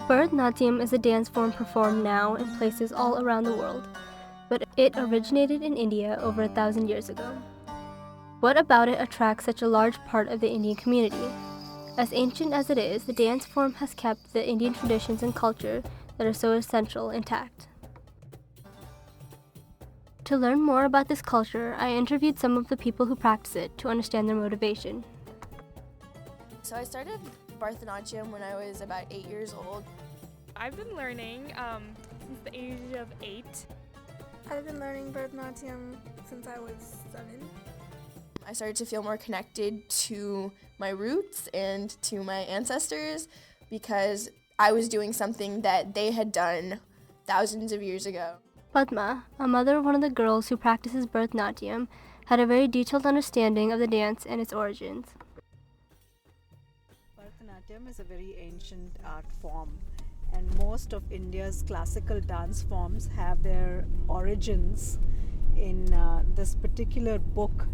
Bharatanatyam is a dance form performed now in places all around the world, but it originated in India over 1,000 years ago. What about it attracts such a large part of the Indian community? As ancient as it is, the dance form has kept the Indian traditions and culture that are so essential intact. To learn more about this culture, I interviewed some of the people who practice it to understand their motivation. So I started Bharatanatyam when I was about 8 years old. I've been learning since the age of 8. I've been learning Bharatanatyam since I was 7. I started to feel more connected to my roots and to my ancestors because I was doing something that they had done thousands of years ago. Padma, a mother of one of the girls who practices Bharatanatyam, had a very detailed understanding of the dance and its origins. Bharatanatyam is a very ancient art form, and most of India's classical dance forms have their origins in this particular book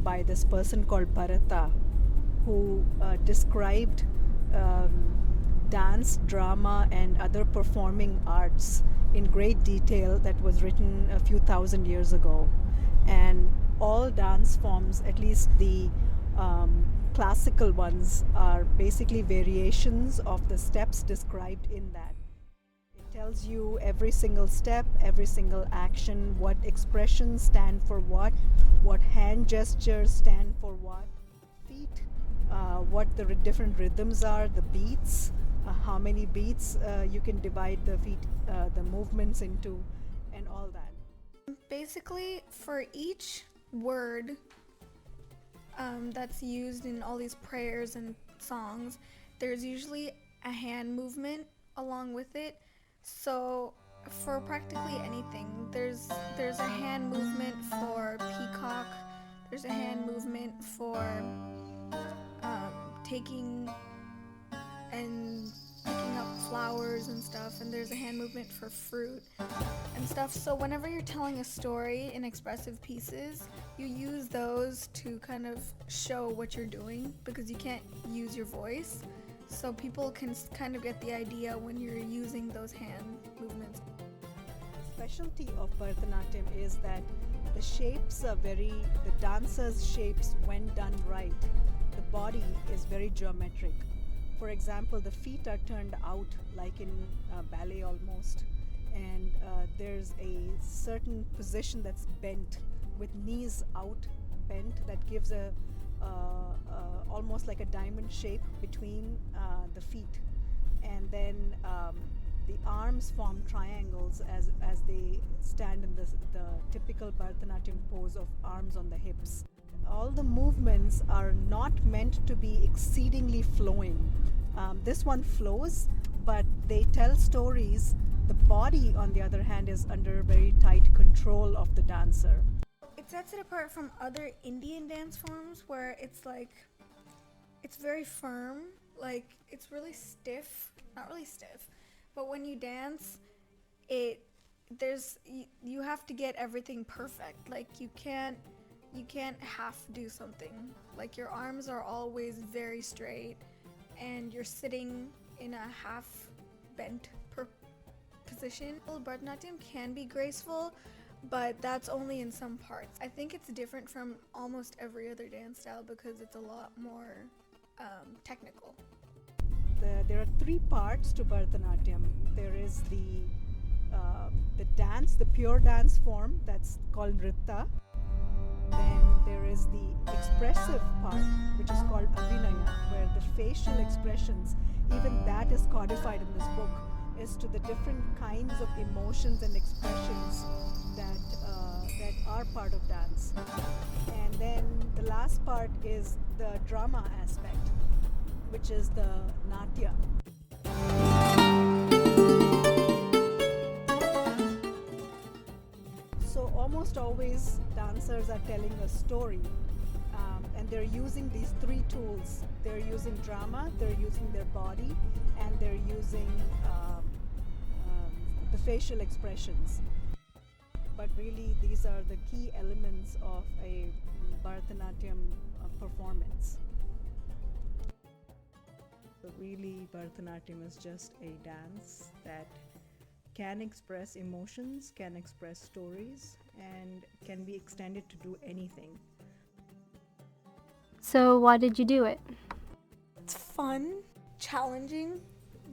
by this person called Bharata, who described dance, drama, and other performing arts in great detail. That was written a few thousand years ago. And all dance forms, at least the classical ones, are basically variations of the steps described in that. It tells you every single step, every single action, what expressions stand for what hand gestures stand for what, feet, what the different rhythms are, the beats, how many beats you can divide the feet, the movements into, and all that. Basically, for each word that's used in all these prayers and songs, there's usually a hand movement along with it. So for practically anything, there's a hand movement for peacock, there's a hand movement for taking and picking up flowers and stuff, and there's a hand movement for fruit and stuff. So whenever you're telling a story in expressive pieces, you use those to kind of show what you're doing, because you can't use your voice, so people can kind of get the idea when you're using those hand movements. The specialty of Bharatanatyam is that the shapes are the dancer's shapes, when done right, the body is very geometric. For example, the feet are turned out like in ballet almost, and there's a certain position that's bent, with knees out bent, that gives almost like a diamond shape between the feet. And then the arms form triangles as they stand in the typical Bharatanatyam pose of arms on the hips. All the movements are not meant to be exceedingly flowing. This one flows, but they tell stories. The body, on the other hand, is under very tight control of the dancer. It sets it apart from other Indian dance forms where it's like, it's very firm, like it's really stiff, not really stiff, but when you dance, you have to get everything perfect. Like you can't half do something. Like your arms are always very straight, and you're sitting in a half bent position. Bharatanatyam can be graceful, but that's only in some parts. I think it's different from almost every other dance style because it's a lot more technical. There are 3 parts to Bharatanatyam. There is the dance, the pure dance form, that's called Nritta. Then there is the expressive part, which is called Abhinaya, where the facial expressions, even that is codified in this book, is to the different kinds of emotions and expressions that are part of dance. And then the last part is the drama aspect, which is the Natya. So almost always dancers are telling a story, and they're using these 3 tools. They're using drama, they're using their body, and they're using the facial expressions. But really, these are the key elements of a Bharatanatyam performance. really Bharatanatyam is just a dance that can express emotions, can express stories, and can be extended to do anything. So why did you do it? It's fun, challenging.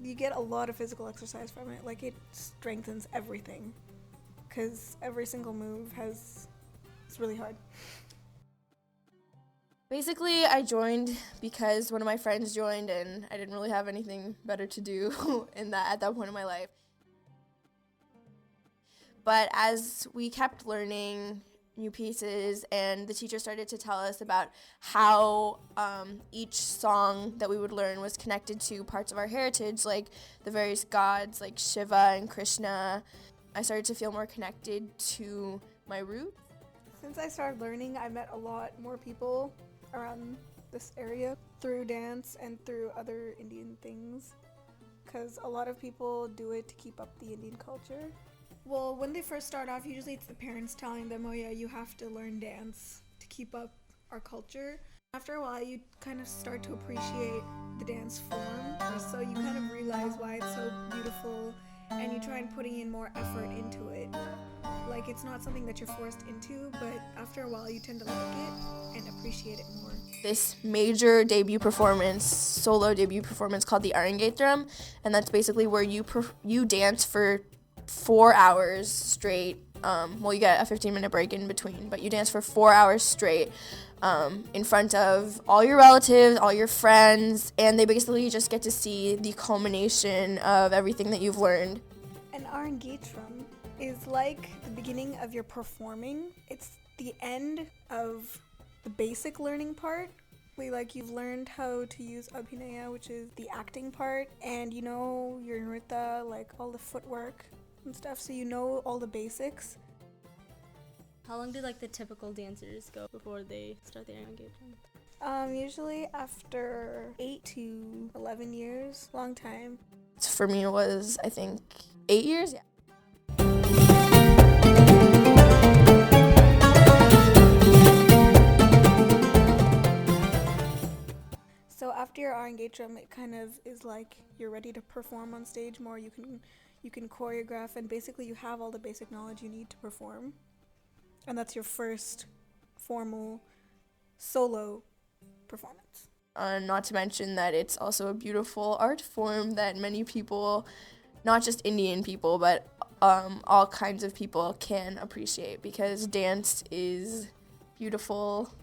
You get a lot of physical exercise from it. Like, it strengthens everything. Because every single move it's really hard. Basically, I joined because one of my friends joined and I didn't really have anything better to do at that point in my life. But as we kept learning new pieces and the teacher started to tell us about how each song that we would learn was connected to parts of our heritage, like the various gods like Shiva and Krishna, I started to feel more connected to my roots. Since I started learning, I met a lot more people around this area through dance and through other Indian things, because a lot of people do it to keep up the Indian culture. Well, when they first start off, usually it's the parents telling them, oh yeah, you have to learn dance to keep up our culture. After a while, you kind of start to appreciate the dance form, so you kind of realize why it's so beautiful, and you try and putting in more effort into it. Like, it's not something that you're forced into, but after a while you tend to like it and appreciate it more. This major debut performance, solo debut performance called the Arangetram, and that's basically where you dance for 4 hours straight. You get a 15-minute break in between, but you dance for 4 hours straight in front of all your relatives, all your friends, and they basically just get to see the culmination of everything that you've learned. An Arangetram is like the beginning of your performing. It's the end of the basic learning part. You've learned how to use abhinaya, which is the acting part, and you know your nritta, like all the footwork and stuff, so you know all the basics. How long do the typical dancers go before they start their engagement? Usually after 8 to 11 years, long time. For me, it was, I think, 8 years. Yeah. So after your Arangetram, it kind of is like you're ready to perform on stage more. You can choreograph, and basically you have all the basic knowledge you need to perform. And that's your first formal solo performance. Not to mention that it's also a beautiful art form that many people, not just Indian people, but all kinds of people can appreciate, because dance is beautiful